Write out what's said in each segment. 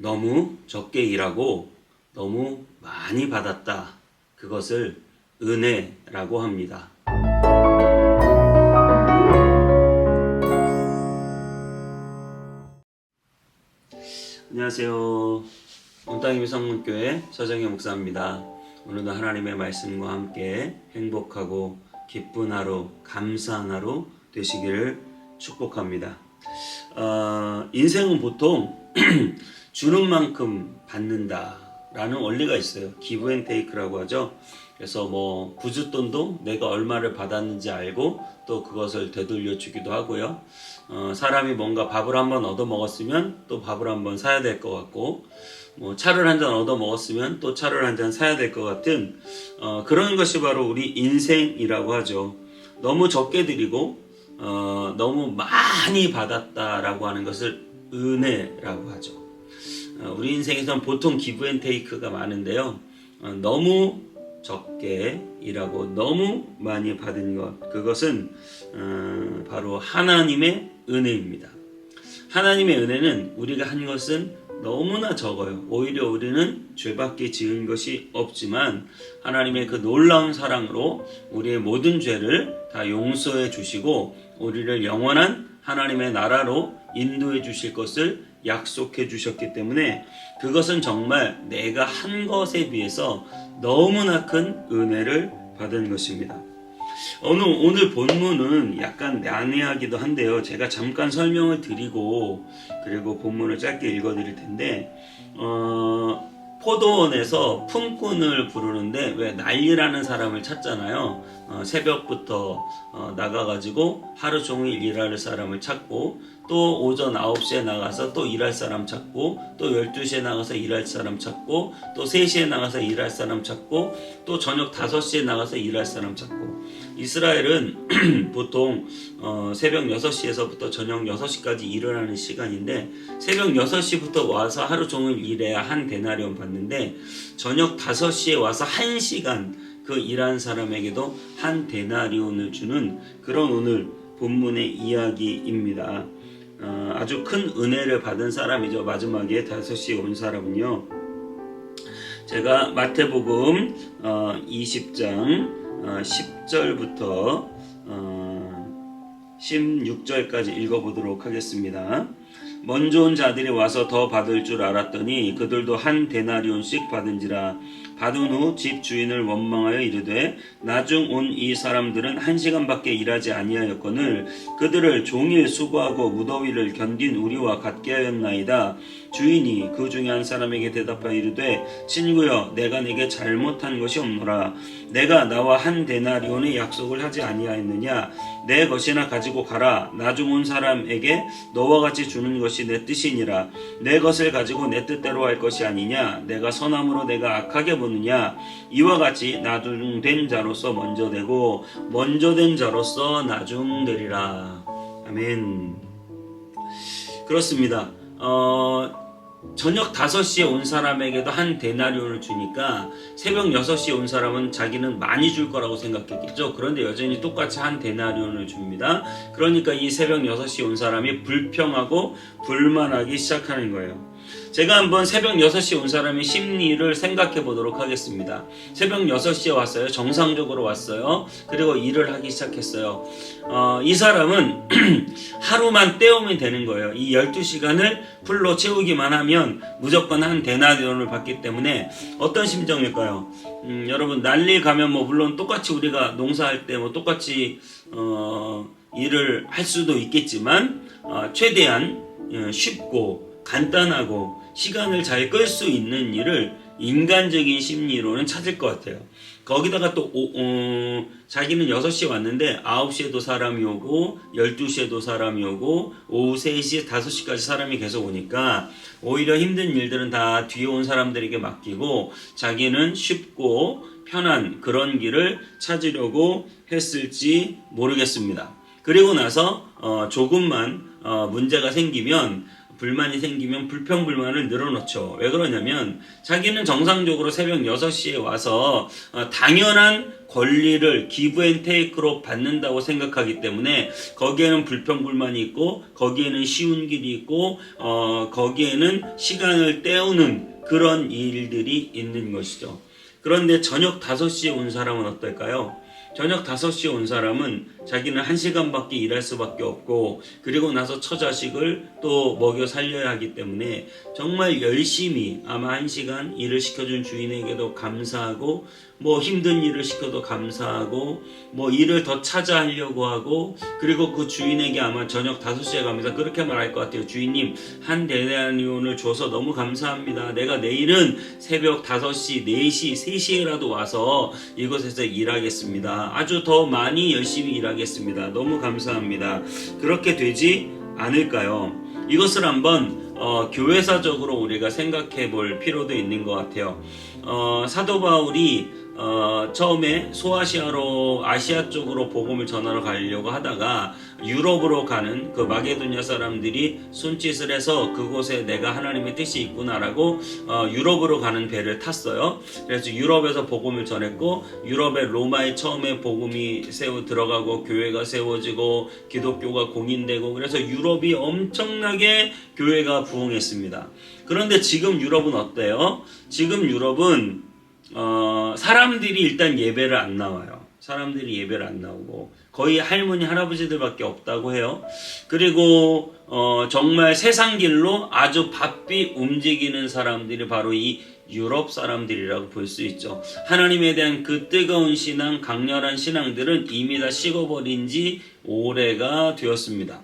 너무 적게 일하고 너무 많이 받았다. 그것을 은혜라고 합니다. 안녕하세요. 온땅의 성문교회 서정현 목사입니다. 오늘도 하나님의 말씀과 함께 행복하고 기쁜 하루, 감사한 하루 되시기를 축복합니다. 인생은 보통 주는 만큼 받는다라는 원리가 있어요. 기브 앤 테이크라고 하죠. 그래서 구쑣돈도 내가 얼마를 받았는지 알고 또 그것을 되돌려 주기도 하고요. 사람이 뭔가 밥을 한번 얻어 먹었으면 또 밥을 한번 사야 될 것 같고, 차를 한 잔 얻어 먹었으면 또 차를 한 잔 사야 될 것 같은 그런 것이 바로 우리 인생이라고 하죠. 너무 적게 드리고 너무 많이 받았다라고 하는 것을 은혜라고 하죠. 우리 인생에서는 보통 기브 앤 테이크가 많은데요. 너무 적게 일하고 너무 많이 받은 것, 그것은 바로 하나님의 은혜입니다. 하나님의 은혜는 우리가 한 것은 너무나 적어요. 오히려 우리는 죄밖에 지은 것이 없지만 하나님의 그 놀라운 사랑으로 우리의 모든 죄를 다 용서해 주시고 우리를 영원한 하나님의 나라로 인도해 주실 것을 약속해 주셨기 때문에 그것은 정말 내가 한 것에 비해서 너무나 큰 은혜를 받은 것입니다. 오늘 본문은 약간 난해하기도 한데요. 제가 잠깐 설명을 드리고 그리고 본문을 짧게 읽어 드릴 텐데, 포도원에서 품꾼을 부르는데 왜 난리라는 사람을 찾잖아요. 새벽부터 나가가지고 하루 종일 일할 사람을 찾고, 또 오전 9시에 나가서 또 일할 사람 찾고, 또 12시에 나가서 일할 사람 찾고, 또 3시에 나가서 일할 사람 찾고, 또 저녁 5시에 나가서 일할 사람 찾고. 이스라엘은 보통 새벽 6시에서부터 저녁 6시까지 일을 하는 시간인데, 새벽 6시부터 와서 하루 종일 일해야 한 데나리온 받는데, 저녁 5시에 와서 1시간 그 일한 사람에게도 한 데나리온을 주는 그런 오늘 본문의 이야기입니다. 아주 큰 은혜를 받은 사람이죠. 마지막에 5시에 온 사람은요. 제가 마태복음 20장 10절부터 16절까지 읽어보도록 하겠습니다. 먼저 온 자들이 와서 더 받을 줄 알았더니 그들도 한 데나리온씩 받은지라. 받은 후 집 주인을 원망하여 이르되 나중 온 이 사람들은 1시간밖에 일하지 아니하였거늘 그들을 종일 수고하고 무더위를 견딘 우리와 같게 하였나이다. 주인이 그 중에 한 사람에게 대답하여 이르되 친구여, 내가 네게 잘못한 것이 없노라. 내가 나와 한 데나리온의 약속을 하지 아니하였느냐? 내 것이나 가지고 가라. 나중 온 사람에게 너와 같이 주는 것이 내 뜻이니라. 내 것을 가지고 내 뜻대로 할 것이 아니냐? 내가 선함으로 내가 악하게 보느냐? 이와 같이 나중된 자로서 먼저 되고 먼저 된 자로서 나중 되리라. 아멘. 그렇습니다. 저녁 5시에 온 사람에게도 한 데나리온을 주니까 새벽 6시에 온 사람은 자기는 많이 줄 거라고 생각했겠죠. 그런데 여전히 똑같이 한 데나리온을 줍니다. 그러니까 이 새벽 6시에 온 사람이 불평하고 불만하기 시작하는 거예요. 제가 한번 새벽 6시에 온 사람의 심리를 생각해 보도록 하겠습니다. 새벽 6시에 왔어요. 정상적으로 왔어요. 그리고 일을 하기 시작했어요. 이 사람은 하루만 때우면 되는 거예요. 이 12시간을 풀로 채우기만 하면 무조건 한 데나리온을 받기 때문에 어떤 심정일까요? 여러분, 난리 가면 물론 똑같이 우리가 농사할 때 똑같이 일을 할 수도 있겠지만 최대한 쉽고 간단하고 시간을 잘 끌 수 있는 일을 인간적인 심리로는 찾을 것 같아요. 거기다가 또 자기는 6시에 왔는데 9시에도 사람이 오고 12시에도 사람이 오고 오후 3시, 5시까지 사람이 계속 오니까 오히려 힘든 일들은 다 뒤에 온 사람들에게 맡기고 자기는 쉽고 편한 그런 길을 찾으려고 했을지 모르겠습니다. 그리고 나서 조금만 문제가 생기면 불만이 생기면 불평불만을 늘어놓죠. 왜 그러냐면 자기는 정상적으로 새벽 6시에 와서 당연한 권리를 기브앤테이크로 받는다고 생각하기 때문에 거기에는 불평불만이 있고 거기에는 쉬운 길이 있고 거기에는 시간을 때우는 그런 일들이 있는 것이죠. 그런데 저녁 5시에 온 사람은 어떨까요? 저녁 5시에 온 사람은 자기는 1시간밖에 일할 수밖에 없고 그리고 나서 처자식을 또 먹여 살려야 하기 때문에 정말 열심히 아마 1시간 일을 시켜준 주인에게도 감사하고 뭐 힘든 일을 시켜도 감사하고 뭐 일을 더 찾아 하려고 하고 그리고 그 주인에게 아마 저녁 5시에 가면서 그렇게 말할 것 같아요. 주인님 한 대나리온을 줘서 너무 감사합니다. 내가 내일은 새벽 5시, 4시, 3시에라도 와서 이곳에서 일하겠습니다. 아주 더 많이 열심히 일하겠습니다. 너무 감사합니다. 그렇게 되지 않을까요? 이것을 한번 교회사적으로 우리가 생각해 볼 필요도 있는 것 같아요. 사도 바울이 처음에 소아시아로 아시아 쪽으로 복음을 전하러 가려고 하다가 유럽으로 가는 그 마게도냐 사람들이 손짓을 해서 그곳에 내가 하나님의 뜻이 있구나라고 유럽으로 가는 배를 탔어요. 그래서 유럽에서 복음을 전했고 유럽의 로마에 처음에 복음이 들어가고 교회가 세워지고 기독교가 공인되고 그래서 유럽이 엄청나게 교회가 부흥했습니다. 그런데 지금 유럽은 어때요? 지금 유럽은 사람들이 일단 예배를 안 나와요. 사람들이 예배를 안 나오고 거의 할머니 할아버지들밖에 없다고 해요. 그리고 정말 세상 길로 아주 바삐 움직이는 사람들이 바로 이 유럽 사람들이라고 볼 수 있죠. 하나님에 대한 그 뜨거운 신앙, 강렬한 신앙들은 이미 다 식어버린 지 오래가 되었습니다.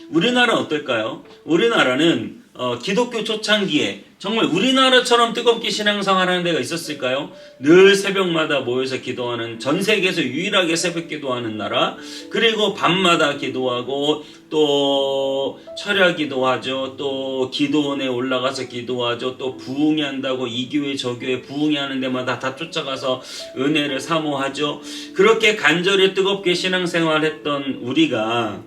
우리나라는 어떨까요? 우리나라는 기독교 초창기에 정말 우리나라처럼 뜨겁게 신앙생활하는 데가 있었을까요? 늘 새벽마다 모여서 기도하는, 전 세계에서 유일하게 새벽 기도하는 나라, 그리고 밤마다 기도하고 또 철야 기도하죠. 또 기도원에 올라가서 기도하죠. 또 부흥회 한다고 이 교회 저 교회 부흥회 하는 데마다 다 쫓아가서 은혜를 사모하죠. 그렇게 간절히 뜨겁게 신앙생활했던 우리가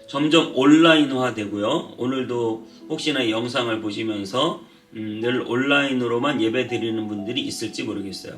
점점 온라인화 되고요. 오늘도 혹시나 이 영상을 보시면서 늘 온라인으로만 예배 드리는 분들이 있을지 모르겠어요.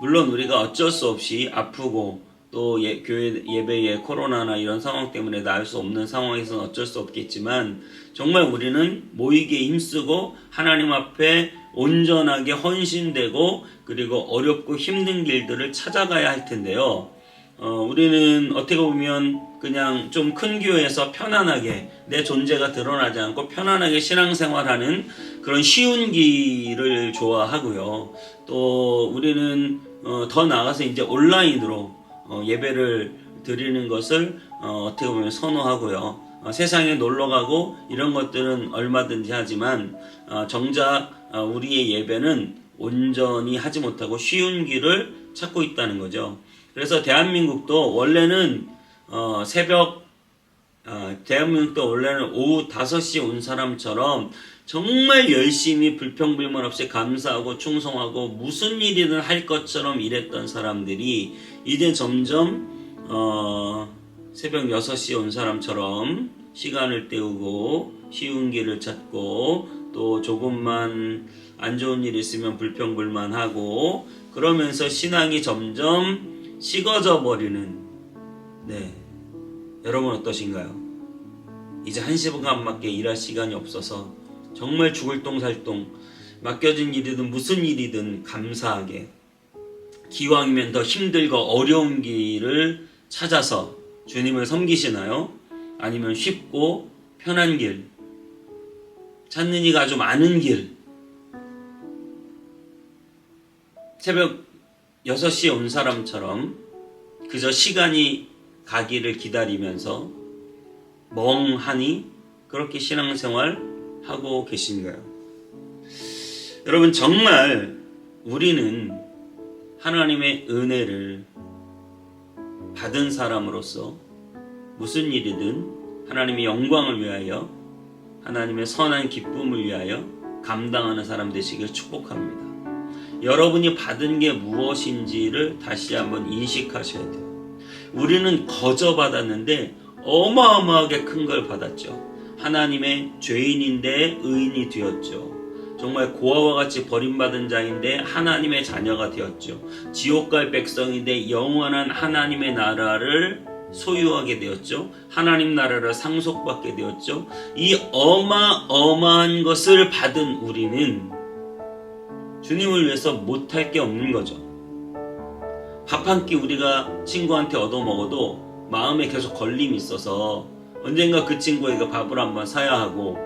물론 우리가 어쩔 수 없이 아프고 또 교회 예배에 코로나나 이런 상황 때문에 나올 수 없는 상황에서는 어쩔 수 없겠지만 정말 우리는 모이기에 힘쓰고 하나님 앞에 온전하게 헌신되고 그리고 어렵고 힘든 길들을 찾아가야 할 텐데요. 우리는 어떻게 보면 그냥 좀 큰 교회에서 편안하게 내 존재가 드러나지 않고 편안하게 신앙생활하는 그런 쉬운 길을 좋아하고요. 또 우리는 더 나아가서 이제 온라인으로 예배를 드리는 것을 어떻게 보면 선호하고요. 세상에 놀러가고 이런 것들은 얼마든지 하지만 정작 우리의 예배는 온전히 하지 못하고 쉬운 길을 찾고 있다는 거죠. 그래서 대한민국도 원래는 대한민국도 원래는 오후 5시 온 사람처럼 정말 열심히 불평불만 없이 감사하고 충성하고 무슨 일이든 할 것처럼 일했던 사람들이 이제 점점 새벽 6시에 온 사람처럼 시간을 때우고 쉬운 길을 찾고 또 조금만 안 좋은 일 있으면 불평불만하고 그러면서 신앙이 점점 식어져 버리는 여러분 어떠신가요? 이제 1시간밖에 일할 시간이 없어서 정말 죽을 똥살똥 맡겨진 일이든 무슨 일이든 감사하게 기왕이면 더 힘들고 어려운 길을 찾아서 주님을 섬기시나요? 아니면 쉽고 편한 길 찾는 이가 아주 많은 길 새벽 6시에 온 사람처럼 그저 시간이 가기를 기다리면서 멍하니 그렇게 신앙생활 하고 계신가요? 여러분 정말 우리는 하나님의 은혜를 받은 사람으로서 무슨 일이든 하나님의 영광을 위하여 하나님의 선한 기쁨을 위하여 감당하는 사람 되시길 축복합니다. 여러분이 받은 게 무엇인지를 다시 한번 인식하셔야 돼요. 우리는 거저 받았는데 어마어마하게 큰 걸 받았죠. 하나님의 죄인인데 의인이 되었죠. 정말 고아와 같이 버림받은 자인데 하나님의 자녀가 되었죠. 지옥 갈 백성인데 영원한 하나님의 나라를 소유하게 되었죠. 하나님 나라를 상속받게 되었죠. 이 어마어마한 것을 받은 우리는 주님을 위해서 못할 게 없는 거죠. 밥 한 끼 우리가 친구한테 얻어먹어도 마음에 계속 걸림이 있어서 언젠가 그 친구에게 밥을 한번 사야 하고,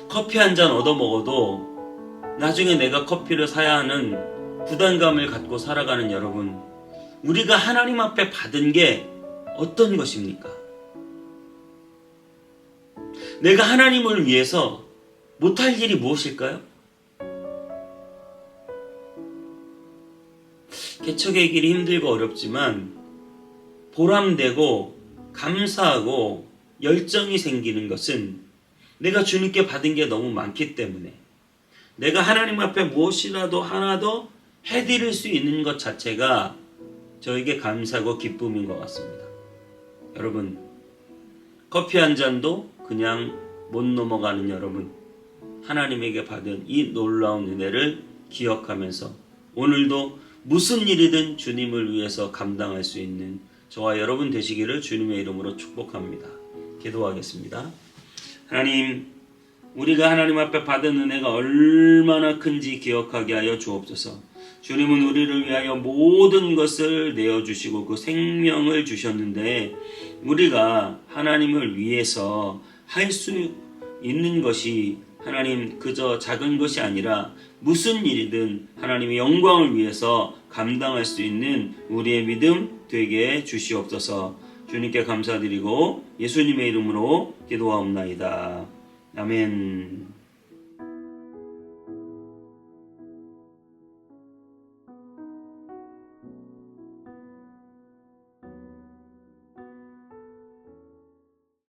커피 한 잔 얻어먹어도 나중에 내가 커피를 사야 하는 부담감을 갖고 살아가는 여러분, 우리가 하나님 앞에 받은 게 어떤 것입니까? 내가 하나님을 위해서 못할 일이 무엇일까요? 개척의 길이 힘들고 어렵지만 보람되고 감사하고 열정이 생기는 것은 내가 주님께 받은 게 너무 많기 때문에, 내가 하나님 앞에 무엇이라도 하나 더 해드릴 수 있는 것 자체가 저에게 감사하고 기쁨인 것 같습니다. 여러분, 커피 한 잔도 그냥 못 넘어가는 여러분, 하나님에게 받은 이 놀라운 은혜를 기억하면서 오늘도 무슨 일이든 주님을 위해서 감당할 수 있는 저와 여러분 되시기를 주님의 이름으로 축복합니다. 기도하겠습니다. 하나님, 우리가 하나님 앞에 받은 은혜가 얼마나 큰지 기억하게 하여 주옵소서. 주님은 우리를 위하여 모든 것을 내어주시고 그 생명을 주셨는데, 우리가 하나님을 위해서 할 수 있는 것이 하나님 그저 작은 것이 아니라 무슨 일이든 하나님의 영광을 위해서 감당할 수 있는 우리의 믿음 되게 주시옵소서. 주님께 감사드리고 예수님의 이름으로 기도하옵나이다. 아멘.